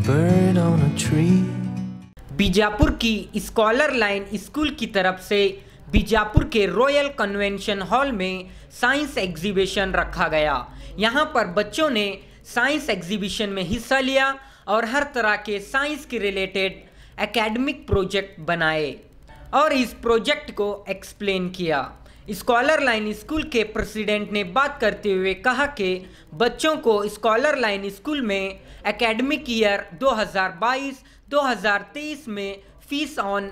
bird on a tree. Bijapur की scholar line school की तरफ से बीजापुर के रॉयल कन्वेंशन हॉल में साइंस एग्जीबिशन रखा गया। यहाँ पर बच्चों ने साइंस एग्जीबिशन में हिस्सा लिया और हर तरह के साइंस के रिलेटेड एकेडमिक प्रोजेक्ट बनाए और इस प्रोजेक्ट को एक्सप्लेन किया। स्कॉलर लाइन स्कूल के प्रेसिडेंट ने बात करते हुए कहा कि बच्चों को स्कॉलर लाइन स्कूल में एकेडमिक ईयर 2022-2023 में फीस ऑन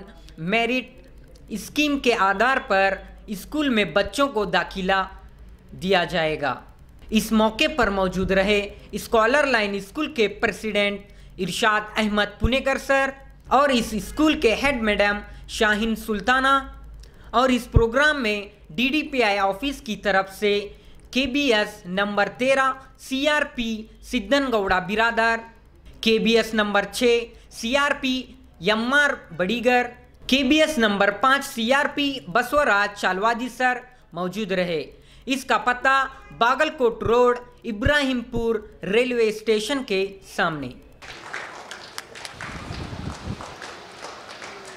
मेरिट स्कीम के आधार पर स्कूल में बच्चों को दाखिला दिया जाएगा। इस मौके पर मौजूद रहे स्कॉलर लाइन स्कूल के प्रेसिडेंट इरशाद अहमद पुनेकर सर और इस स्कूल के हेड मैडम शाहीन सुल्ताना और इस प्रोग्राम में DDPI ऑफिस की तरफ से KBS number 13 CRP Siddhanagouda Biradar, KBS number 6 CRP Yammar Badigar, KBS number 5 CRP Basavaraj Chalavadi sir मौजूद रहे। इसका पता Bagalkot road Ibrahimpur railway station के सामने।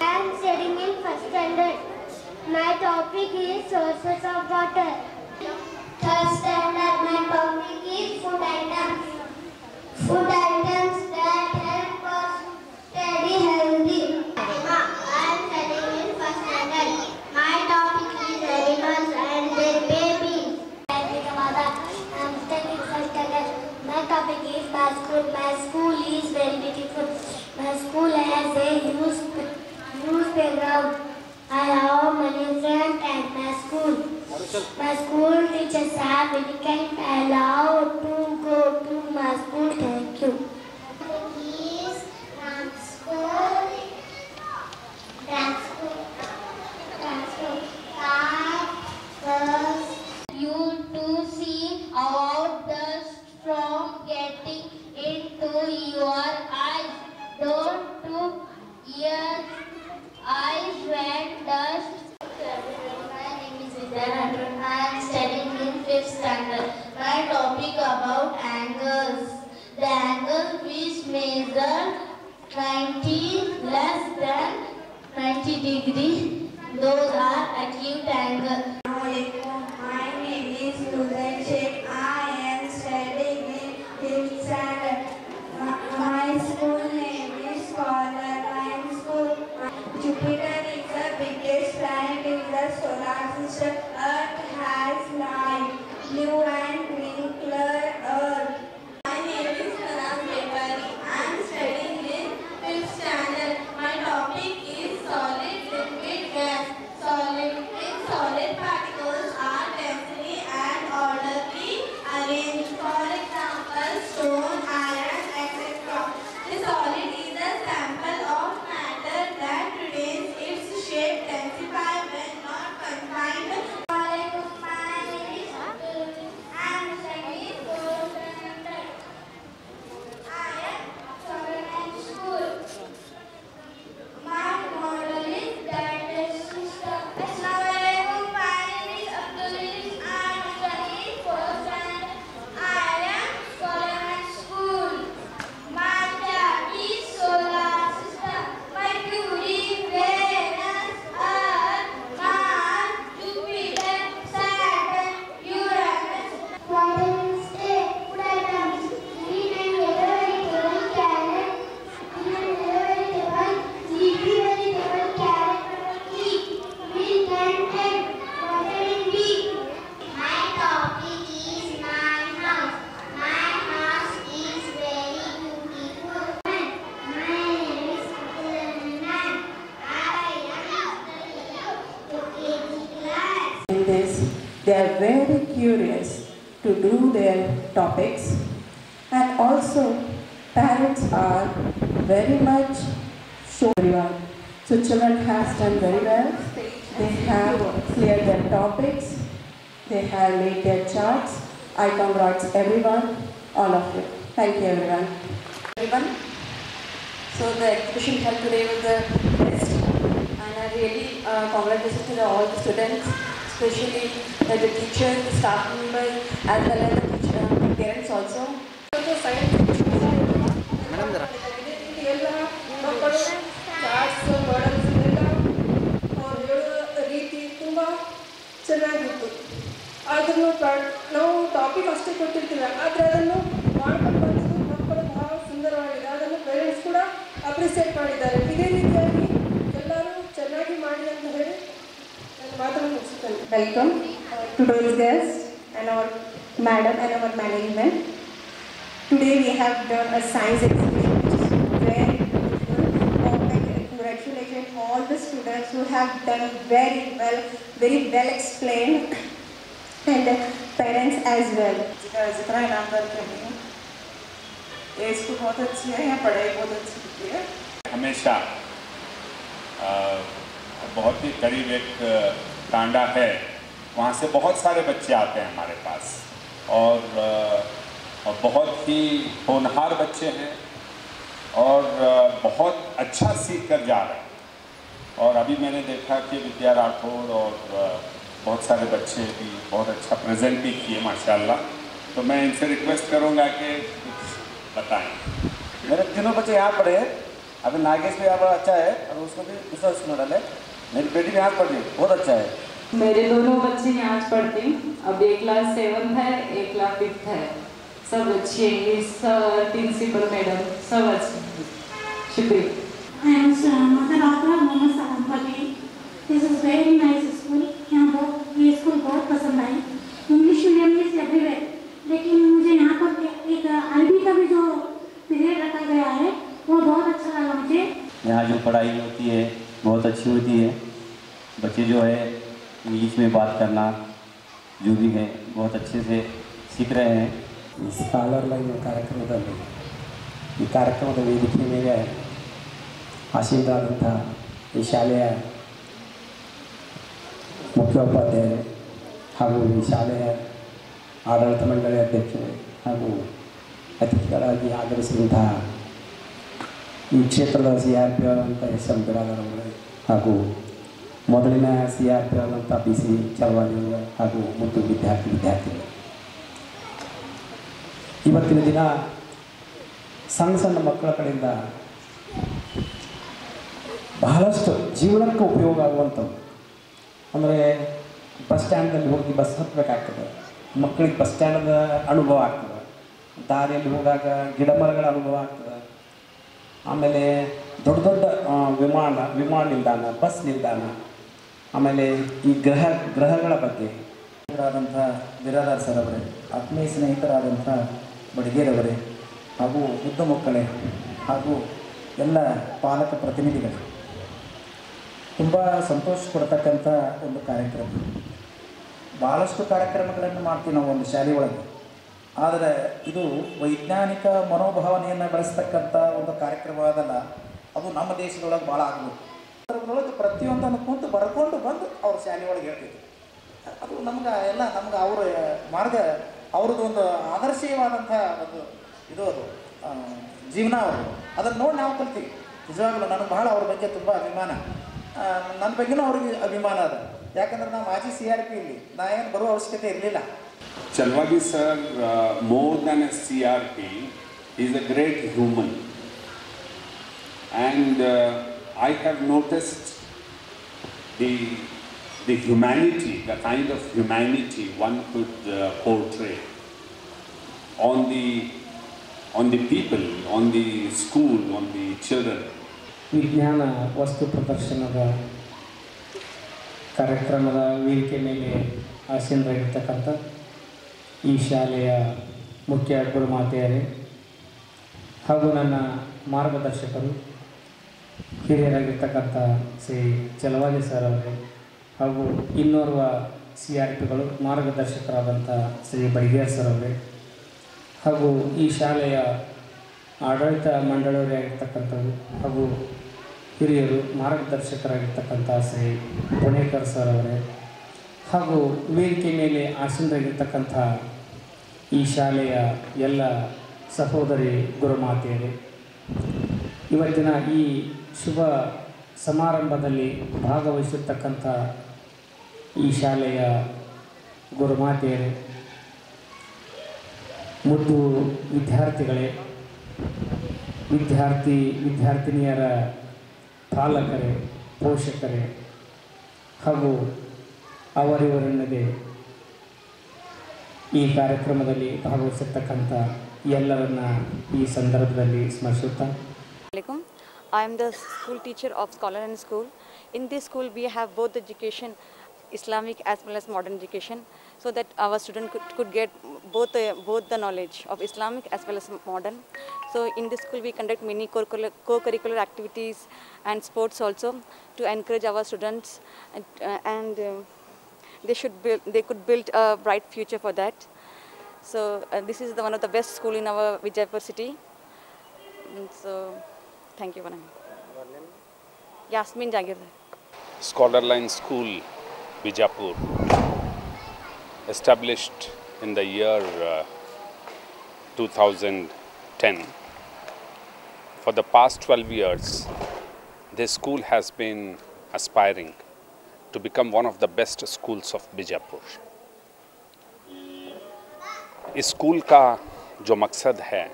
I am studying in first standard. My topic is sources of water. Third standard. My topic is food items. Food items that help us study healthy. I am studying in first standard. My topic is animals and their babies. I am studying first standard. My topic is my school. My school is very beautiful. My school has a huge playground. I have many friends at my school. My school teachers are very kind. I love to go to my school. Thank you. Please transport. You to see about dust from getting into your eyes. Don't to ear eyes when dust. My name is Vidyanathan. I am studying in 5th standard. My topic about angles. The angle which measure 90 less than 90 degree. Those are acute angles. My name is Nuzay Sheikh. I am studying in 5th standard. My school name is Scholar Line School. Jupiter is the biggest planet in the solar system. Earth has light, blue and green color Earth. My name is Karan Bepari. I am studying in 5th standard. My topic is solid, liquid, gas. Solid particles are densely and orderly arranged. For example, stone, iron, etc. The solid is a sample of matter that retains its shape, densify when not confined. In this, they are very curious to do their topics, and also parents are very much show everyone. So children have done very well. They have cleared their topics. They have made their charts. I congratulate everyone, all of you. Thank you everyone. So the exhibition held today was the best, and I really congratulations to all the students, especially the teachers, the staff members, as well as the parents also. Madam जरा appreciate ಮಾಡಿದ್ದಾರೆ. ಇದೇ ರೀತಿಯಾಗಿ ಎಲ್ಲರೂ ಚೆನ್ನಾಗಿ ಮಾಡಿ ಅಂತ ಹೇಳಿ ನಾನು ಮಾತನ್ನು ಮುಗಿಸುತ್ತೇನೆ. Welcome today's guest and our madam and our management. Today we have done a science exhibition which is very beautiful. Congratulations all the students who have done very well explained, and parents as well. जितना इनामदार करनी है, ये school बहुत अच्छी है, यहाँ पढ़ाई बहुत अच्छी होती है. हमेशा बहुत ही करीब एक टांडा है, वहाँ से बहुत सारे बच्चे आते हैं हमारे पास और बहुत ही होनहार बच्चे हैं और बहुत अच्छा सीख कर जा रहे हैं. और अभी मैंने देखा कि विद्या राठौड़ और बहुत सारे बच्चे भी बहुत अच्छा प्रेजेंट भी किए माशाल्लाह. तो मैं इनसे रिक्वेस्ट करूँगा कि कुछ बताएं. मेरे तीनों बच्चे यहाँ पढ़े हैं. अभी नागेश भी यहाँ पर अच्छा है और उसको भी दूसरा स्कूल डाले. मेरी बेटी भी यहाँ पढ़ रही है, बहुत अच्छा है. मेरे दोनों बच्चे यहाँ पढ़ते हैं. अब एक क्लास 7th है, एक क्लास 5th है. सब अच्छे इंग्लिश सर, प्रिंसिपल मैडम सब अच्छे. शुक्रिया. I am Mother Agra Mohammed Salam Pali. This is very nice school. यहाँ ये स्कूल बहुत पसंद आई. इंग्लिश मीडियम इज एवरीवेयर, लेकिन मुझे यहाँ पर एक अरबी का भी जो पीरियड रखा गया है वो बहुत अच्छा लगा मुझे. यहाँ जो पढ़ाई होती है बहुत अच्छी होती है. बच्चे जो है इंग्लिश में बात करना जो भी है बहुत अच्छे से सीख रहे हैं. ಸ್ಕಾಲರ್ ಲೈನ್ ಕಾರ್ಯಕ್ರಮದಲ್ಲಿ ಈ ಕಾರ್ಯಕ್ರಮದ ವೇದಿಕೆ ಮೇಲೆ ಆಸೀನರಾದಂಥ ಈ ಶಾಲೆಯ ಮುಖ್ಯೋಪಾಧ್ಯಾಯರು ಹಾಗೂ ಈ ಶಾಲೆಯ ಆಡಳಿತ ಮಂಡಳಿ ಅಧ್ಯಕ್ಷರು ಹಾಗೂ ಅತಿಥಿಗಳಾಗಿ ಆಗಮಿಸಿದಂತಹ ಈ ಕ್ಷೇತ್ರದ CRP ಆದಂಥ SM ಬಿರಾದರ್ ಅವರು ಹಾಗೂ ಮೊದಲಿನ CRP ಆದಂಥ BC ಚಲವಾದಿ ಹಾಗೂ ಮುದ್ದು ವಿದ್ಯಾರ್ಥಿಗಳು, ಇವತ್ತಿನ ದಿನ ಸಣ್ಣ ಸಣ್ಣ ಮಕ್ಕಳ ಕಡೆಯಿಂದ ಬಹಳಷ್ಟು ಜೀವನಕ್ಕೆ ಉಪಯೋಗ ಆಗುವಂಥವು. ಅಂದರೆ ಬಸ್ ಸ್ಟ್ಯಾಂಡಲ್ಲಿ ಹೋಗಿ ಬಸ್ ಹತ್ತಬೇಕಾಗ್ತದೆ, ಮಕ್ಕಳಿಗೆ ಬಸ್ ಸ್ಟ್ಯಾಂಡದ ಅನುಭವ ಆಗ್ತದೆ. ದಾರಿಯಲ್ಲಿ ಹೋದಾಗ ಗಿಡ ಮರಗಳ ಅನುಭವ ಆಗ್ತದೆ. ಆಮೇಲೆ ದೊಡ್ಡ ದೊಡ್ಡ ವಿಮಾನ ನಿಲ್ದಾಣ, ಬಸ್ ನಿಲ್ದಾಣ, ಆಮೇಲೆ ಈ ಗ್ರಹಗಳ ಬಗ್ಗೆ ಆದಂಥ ಬಿರಾದಾರ್ ಸರ್ ಅವರೇ, ಆತ್ಮೀಯ ಸ್ನೇಹಿತರಾದಂಥ ಬಡಿಗೇರವರೇ ಹಾಗೂ ಮುದ್ದು ಮಕ್ಕಳೇ ಹಾಗೂ ಎಲ್ಲ ಪಾಲಕ ಪ್ರತಿನಿಧಿಗಳೇ, ತುಂಬ ಸಂತೋಷ ಕೊಡ್ತಕ್ಕಂಥ ಒಂದು ಕಾರ್ಯಕ್ರಮ. ಭಾಳಷ್ಟು ಕಾರ್ಯಕ್ರಮಗಳನ್ನು ಮಾಡ್ತೀವಿ ನಾವು ಒಂದು ಶಾಲೆ ಒಳಗೆ. ಆದರೆ ಇದು ವೈಜ್ಞಾನಿಕ ಮನೋಭಾವನೆಯನ್ನು ಬೆಳೆಸ್ತಕ್ಕಂಥ ಒಂದು ಕಾರ್ಯಕ್ರಮವಾದಲ್ಲ. ಅದು ನಮ್ಮ ದೇಶದೊಳಗೆ ಭಾಳ ಆಗಬೇಕು. ಅದರೊಳಗೆ ಪ್ರತಿಯೊಂದನ್ನು ಕುಂತು ಬರ್ಕೊಂಡು ಬಂದು ಅವ್ರ ಶಾಲೆ ಒಳಗೆ ಹೇಳ್ತಿದ್ರು. ಅದು ನಮ್ಗೆ ಅವರ ಮಾರ್ಗ, ಅವ್ರದ್ದು ಒಂದು ಆದರ್ಶೀಯವಾದಂಥ ಒಂದು ಇದು ಅದು ಜೀವನ ಅವರು. ಅದನ್ನು ನೋಡಿ ನಾವು ಕಲ್ತೀವಿ. ನಿಜವಾಗ್ಲೂ ನನಗೆ ಭಾಳ ಅವ್ರ ಬಗ್ಗೆ ತುಂಬ ಅಭಿಮಾನ. ನನ್ನ ಬಗ್ಗೆನೂ ಅವ್ರಿಗೆ ಅಭಿಮಾನ ಅದ. ಯಾಕಂದ್ರೆ ನಾವು ಮಾಜಿ CRP ಇಲ್ಲಿ ನಾ ಏನು ಬರುವ ಅವಶ್ಯಕತೆ ಇರಲಿಲ್ಲ. Chalwadi sir, more than a CRP, is a great human. And I have noticed the humanity, the kind of humanity one could portray on the people, on the school, on the children. ವಿಜ್ಞಾನ ವಸ್ತು ಪ್ರದರ್ಶನದ ಕಾರ್ಯಕ್ರಮದ ವೇದಿಕೆ ಮೇಲೆ ಆಸೀನರಾಗಿರ್ತಕ್ಕಂಥ ಈ ಶಾಲೆಯ ಮುಖ್ಯ ಗುರುಮಾತೆಯರೇ ಹಾಗೂ ನನ್ನ ಮಾರ್ಗದರ್ಶಕರು ಹಿರಿಯರಾಗಿರ್ತಕ್ಕಂಥ ಶ್ರೀ ಚಲವಾದಿ ಸರ್ ಅವರೇ ಹಾಗೂ ಇನ್ನೋರ್ವ CRPಗಳು ಮಾರ್ಗದರ್ಶಕರಾದಂಥ ಶ್ರೀ ಬಡಿಗೇರ್ ಸರ್ ಅವರೇ ಹಾಗೂ ಈ ಶಾಲೆಯ ಆಡಳಿತ ಮಂಡಳಿಯವರೇ ಆಗಿರ್ತಕ್ಕಂಥದ್ದು ಹಾಗೂ ಹಿರಿಯರು ಮಾರ್ಗದರ್ಶಕರಾಗಿರ್ತಕ್ಕಂಥ ಶ್ರೀ ಪುಣೇಕರ್ ಸರ್ ಅವರೇ ಹಾಗೂ ವೇದಿಕೆ ಮೇಲೆ ಆಸೀನರಾಗಿರ್ತಕ್ಕಂಥ ಈ ಶಾಲೆಯ ಎಲ್ಲ ಸಹೋದರಿ ಗುರುಮಾತೆಯರೇ, ಇವತ್ತಿನ ಈ ಶುಭ ಸಮಾರಂಭದಲ್ಲಿ ಭಾಗವಹಿಸಿರ್ತಕ್ಕಂಥ ಈ ಶಾಲೆಯ ಗುರುಮಾತೆಯರೇ, ಮುದ್ದು ವಿದ್ಯಾರ್ಥಿಗಳೇ, ವಿದ್ಯಾರ್ಥಿನಿಯರ ಪಾಲಕರೇ, ಪೋಷಕರೇ ಹಾಗೂ ಅವರಿವರೆನ್ನದೇ ಈ ಕಾರ್ಯಕ್ರಮದಲ್ಲಿ ಭಾಗವಹಿಸಿರ್ತಕ್ಕಂಥ ಎಲ್ಲರನ್ನ ಈ ಸಂದರ್ಭದಲ್ಲಿ ಸ್ಮರಿಸುತ್ತಾ, I am the school teacher of Scholar and School. In this school, we have both education, Islamic as well as modern education, so that our student could get both the knowledge of Islamic as well as modern. So in this school, we conduct many co-curricular activities and sports also to encourage our students, and they could build a bright future for that. So this is one of the best school in our Vijaypur city. And so thank you, Vanam. Yasmin Jagirdar. Scholarline School, Vijaypur, established in the year 2010. For the past 12 years, this school has been aspiring to become one of the best schools of Vijaypur. इस school का जो मकसद है,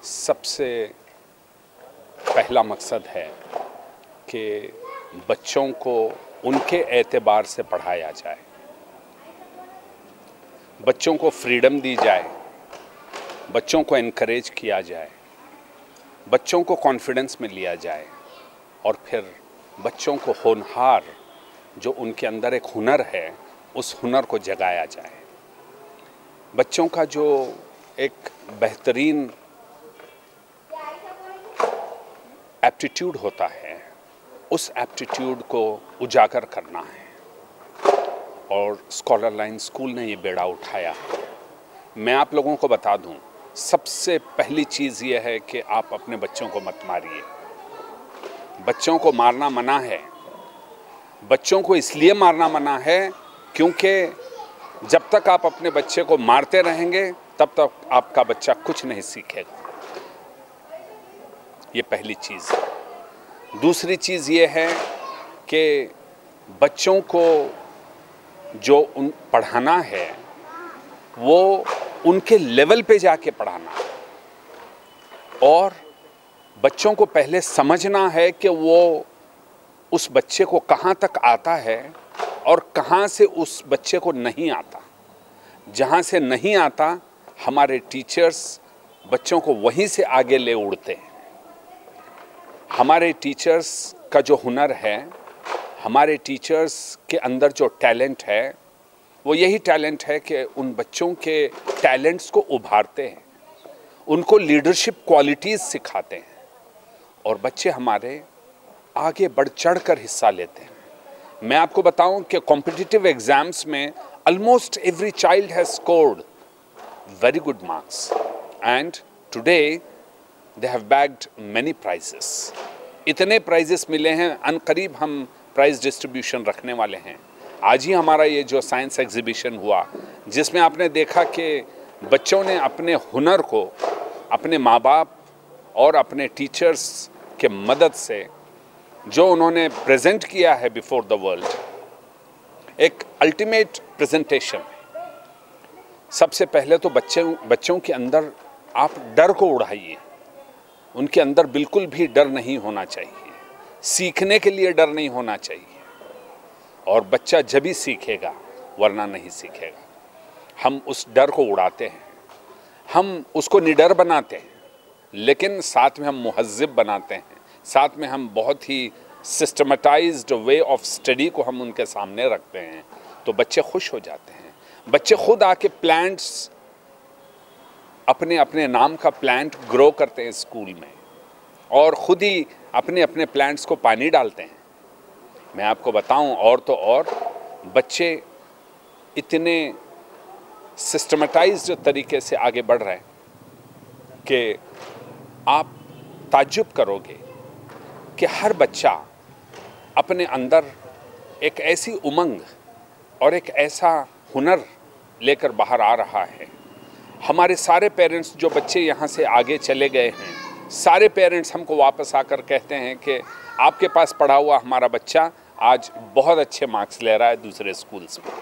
सबसे पहला मकसद है कि बच्चों को उनके एतबार से पढ़ाया जाए, बच्चों को फ्रीडम दी जाए, बच्चों को एनकरेज किया जाए, बच्चों को कॉन्फिडेंस में लिया जाए और फिर बच्चों को होनहार, जो उनके अंदर एक हुनर है, उस हुनर को जगाया जाए। बच्चों का जो एक बेहतरीन एप्टीट्यूड होता है, उस एप्टीट्यूड को उजागर करना है और स्कॉलर लाइन स्कूल ने ये बेड़ा उठाया। मैं आप लोगों को बता दूं, सबसे पहली चीज़ ये है कि आप अपने बच्चों को मत मारिए। बच्चों को मारना मना है। बच्चों को इसलिए मारना मना है क्योंकि जब तक आप अपने बच्चे को मारते रहेंगे तब तक आपका बच्चा कुछ नहीं सीखेगा। ये पहली चीज़। दूसरी चीज़ ये है कि बच्चों को जो पढ़ाना है वो उनके लेवल पे जाके पढ़ाना और बच्चों को पहले समझना है कि वो उस बच्चे को कहाँ तक आता है और कहाँ से उस बच्चे को नहीं आता। जहाँ से नहीं आता, हमारे टीचर्स बच्चों को वहीं से आगे ले उड़ते हैं। हमारे टीचर्स का जो हुनर है, हमारे टीचर्स के अंदर जो टैलेंट है, वो यही टैलेंट है कि उन बच्चों के टैलेंट्स को उभारते हैं, उनको लीडरशिप क्वालिटीज़ सिखाते हैं और बच्चे हमारे आगे बढ़ चढ़ कर हिस्सा लेते हैं। मैं आपको बताऊं कि कॉम्पिटिटिव एग्जाम्स में almost every child has scored very good marks and today they have bagged many prizes. इतने prizes मिले हैं, अनकरीब हम प्राइज डिस्ट्रीब्यूशन रखने वाले हैं। आज ही हमारा ये जो साइंस एग्जीबिशन हुआ, जिसमें आपने देखा कि बच्चों ने अपने हुनर को अपने माँ बाप और अपने टीचर्स के मदद से जो उन्होंने प्रेजेंट किया है बिफोर द वर्ल्ड, एक अल्टीमेट प्रेजेंटेशन। सबसे पहले तो बच्चों के अंदर आप डर को उड़ाइए। उनके अंदर बिल्कुल भी डर नहीं होना चाहिए, सीखने के लिए डर नहीं होना चाहिए और बच्चा जब ही सीखेगा, वरना नहीं सीखेगा। हम उस डर को उड़ाते हैं, हम उसको निडर बनाते हैं, लेकिन साथ में हम मुहज़्ज़िब बनाते हैं, साथ में हम बहुत ही सिस्टमेटाइज्ड वे ऑफ स्टडी को हम उनके सामने रखते हैं, तो बच्चे खुश हो जाते हैं। बच्चे खुद आके प्लांट्स, अपने अपने नाम का प्लांट ग्रो करते हैं स्कूल में और ख़ुद ही अपने अपने प्लांट्स को पानी डालते हैं। मैं आपको बताऊं, और तो और बच्चे इतने सिस्टमेटाइज्ड तरीके से आगे बढ़ रहे हैं कि आप ताज्जुब करोगे कि हर बच्चा अपने अंदर एक ऐसी उमंग और एक ऐसा हुनर लेकर बाहर आ रहा है। हमारे सारे पेरेंट्स जो बच्चे यहाँ से आगे चले गए हैं, सारे पेरेंट्स हमको वापस आकर कहते हैं कि आपके पास पढ़ा हुआ हमारा बच्चा आज बहुत अच्छे मार्क्स ले रहा है दूसरे स्कूल्स में,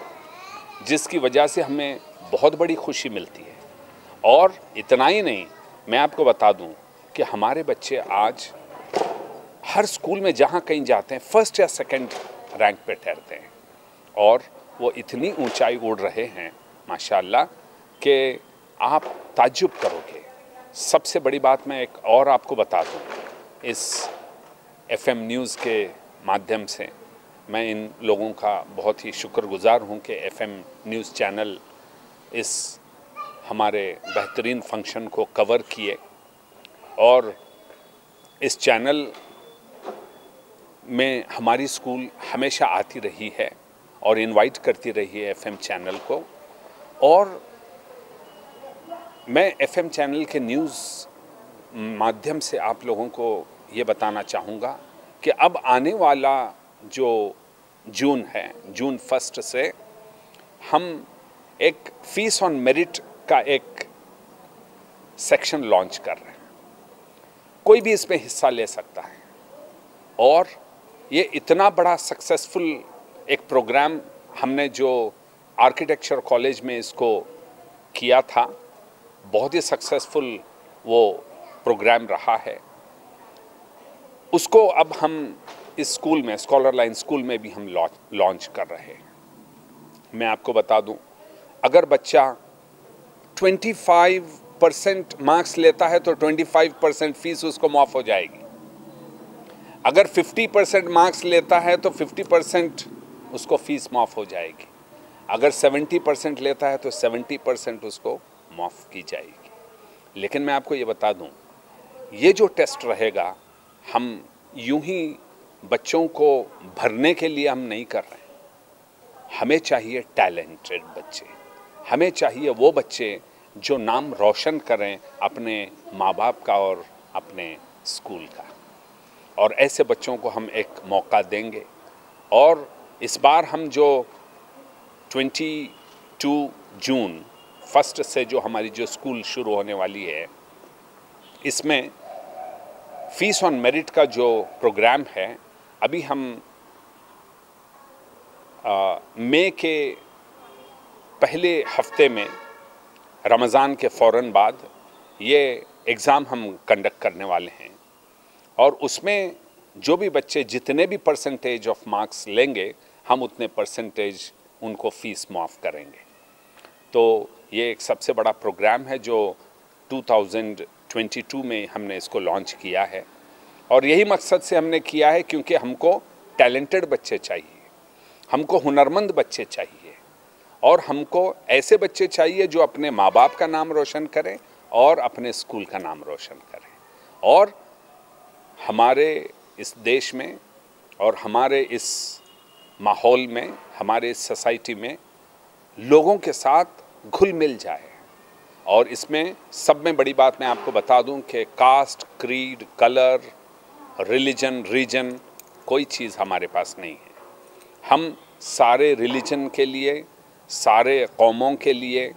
जिसकी वजह से हमें बहुत बड़ी खुशी मिलती है। और इतना ही नहीं, मैं आपको बता दूं कि हमारे बच्चे आज हर स्कूल में जहाँ कहीं जाते हैं फर्स्ट या सेकंड रैंक पे ठहरते हैं और वो इतनी ऊंचाई उड़ रहे हैं माशाल्लाह कि आप ताज्जुब करोगे। सबसे बड़ी बात मैं एक और आपको बता दूं, इस FM न्यूज़ के माध्यम से मैं इन लोगों का बहुत ही शुक्रगुजार हूं कि FM न्यूज़ चैनल इस हमारे बेहतरीन फंक्शन को कवर किए और इस चैनल में हमारी स्कूल हमेशा आती रही है और इनवाइट करती रही है FM चैनल को। और मैं FM चैनल के न्यूज़ माध्यम से आप लोगों को ये बताना चाहूँगा कि अब आने वाला जो जून है, जून 1 से हम एक फीस ऑन मेरिट का एक सेक्शन लॉन्च कर रहे हैं। कोई भी इसमें हिस्सा ले सकता है और ये इतना बड़ा सक्सेसफुल एक प्रोग्राम हमने जो आर्किटेक्चर कॉलेज में इसको किया था, बहुत ही सक्सेसफुल वो प्रोग्राम रहा है। उसको अब हम इस स्कूल में, स्कॉलर लाइन स्कूल में भी हम लॉन्च कर रहे हैं। मैं आपको बता दूं, अगर बच्चा 25% मार्क्स लेता है तो 25% फीस उसको माफ़ हो जाएगी। अगर 50% मार्क्स लेता है तो 50% उसको फीस माफ़ हो जाएगी। अगर 70% लेता है तो 70% उसको माफ़ की जाएगी। लेकिन मैं आपको ये बता दूं, ये जो टेस्ट रहेगा हम यूं ही बच्चों को भरने के लिए हम नहीं कर रहे हैं। हमें चाहिए टैलेंटेड बच्चे, हमें चाहिए वो बच्चे जो नाम रोशन करें अपने माँ बाप का और अपने स्कूल का। और ऐसे बच्चों को हम एक मौका देंगे। और इस बार हम जो 22 जून 1 से जो हमारी जो स्कूल शुरू होने वाली है, इसमें फीस ऑन मेरिट का जो प्रोग्राम है, अभी हम मई के पहले हफ्ते में, रमज़ान के फ़ौरन बाद ये एग्ज़ाम हम कंडक्ट करने वाले हैं। और उसमें जो भी बच्चे जितने भी परसेंटेज ऑफ मार्क्स लेंगे, हम उतने परसेंटेज उनको फ़ीस माफ़ करेंगे। तो ये एक सबसे बड़ा प्रोग्राम है जो 2022 में हमने इसको लॉन्च किया है। और यही मकसद से हमने किया है क्योंकि हमको टैलेंटेड बच्चे चाहिए, हमको हुनरमंद बच्चे चाहिए और हमको ऐसे बच्चे चाहिए जो अपने माँ बाप का नाम रोशन करें और अपने स्कूल का नाम रोशन करें। और हमारे इस देश में और हमारे इस माहौल में, हमारे इस सोसाइटी में लोगों के साथ घुल मिल जाए। और इसमें सब में बड़ी बात मैं आपको बता दूं कि caste, creed, colour, religion, region कोई चीज़ हमारे पास नहीं है। हम सारे रिलीजन के लिए, सारे कौमों के लिए,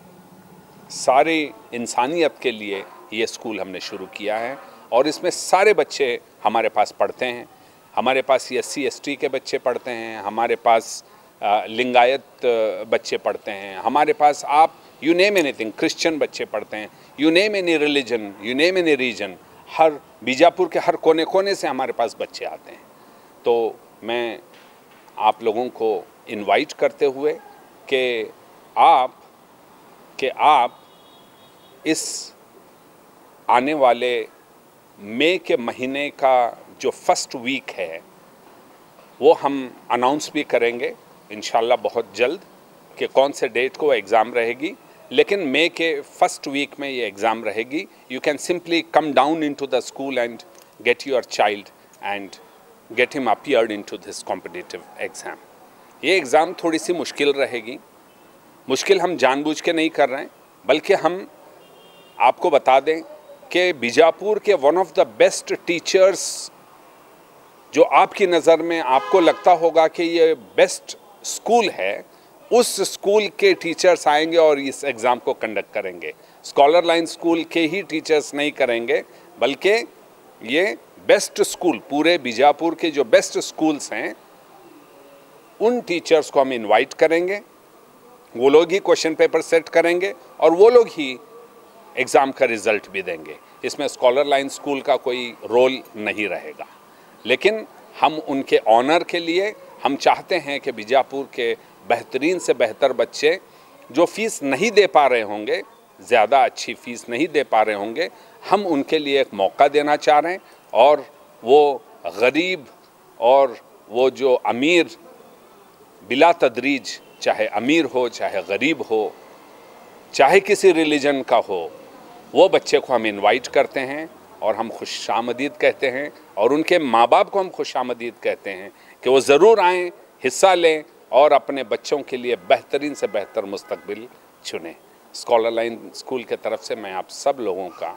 सारे इंसानियत के लिए ये स्कूल हमने शुरू किया है। और इसमें सारे बच्चे हमारे पास पढ़ते हैं। हमारे पास SC ST के बच्चे पढ़ते हैं, हमारे पास लिंगायत बच्चे पढ़ते हैं, हमारे पास आप यू नेम एनीथिंग, क्रिश्चियन बच्चे पढ़ते हैं, you name any religion, you name any reason, हर बीजापुर के हर कोने कोने से हमारे पास बच्चे आते हैं। तो मैं आप लोगों को इनवाइट करते हुए कि आप इस आने वाले मई के महीने का जो फर्स्ट वीक है वो हम अनाउंस भी करेंगे इंशाल्लाह बहुत जल्द कि कौन से डेट को एग्ज़ाम रहेगी। लेकिन मई के फर्स्ट वीक में ये एग्ज़ाम रहेगी। You can simply come down into the school and get your child and get him appeared into this competitive exam. ये एग्ज़ाम थोड़ी सी मुश्किल रहेगी। मुश्किल हम जानबूझ के नहीं कर रहे हैं, बल्कि हम आपको बता दें कि बीजापुर के one of the best teachers जो आपकी नज़र में आपको लगता होगा कि ये बेस्ट स्कूल है, उस स्कूल के टीचर्स आएंगे और इस एग्ज़ाम को कंडक्ट करेंगे। स्कॉलर लाइन स्कूल के ही टीचर्स नहीं करेंगे, बल्कि ये बेस्ट स्कूल, पूरे बीजापुर के जो बेस्ट स्कूल्स हैं उन टीचर्स को हम इनवाइट करेंगे। वो लोग ही क्वेश्चन पेपर सेट करेंगे और वो लोग ही एग्ज़ाम का रिज़ल्ट भी देंगे। इसमें स्कॉलर लाइन स्कूल का कोई रोल नहीं रहेगा। लेकिन हम उनके ऑनर के लिए हम चाहते हैं कि बीजापुर के बेहतरीन से बेहतर बच्चे जो फ़ीस नहीं दे पा रहे होंगे, ज़्यादा अच्छी फ़ीस नहीं दे पा रहे होंगे, हम उनके लिए एक मौका देना चाह रहे हैं और वो गरीब और वो जो अमीर बिला तदरीज, चाहे अमीर हो चाहे गरीब हो, चाहे किसी रिलीजन का हो, वो बच्चे को हम इनवाइट करते हैं और हम खुशामदीद कहते हैं, और उनके माँ बाप को हम खुशामदीद कहते हैं कि वो ज़रूर आएँ, हिस्सा लें और अपने बच्चों के लिए बेहतरीन से बेहतर मुस्तकबिल चुनें। स्कॉलर लाइन स्कूल के तरफ से मैं आप सब लोगों का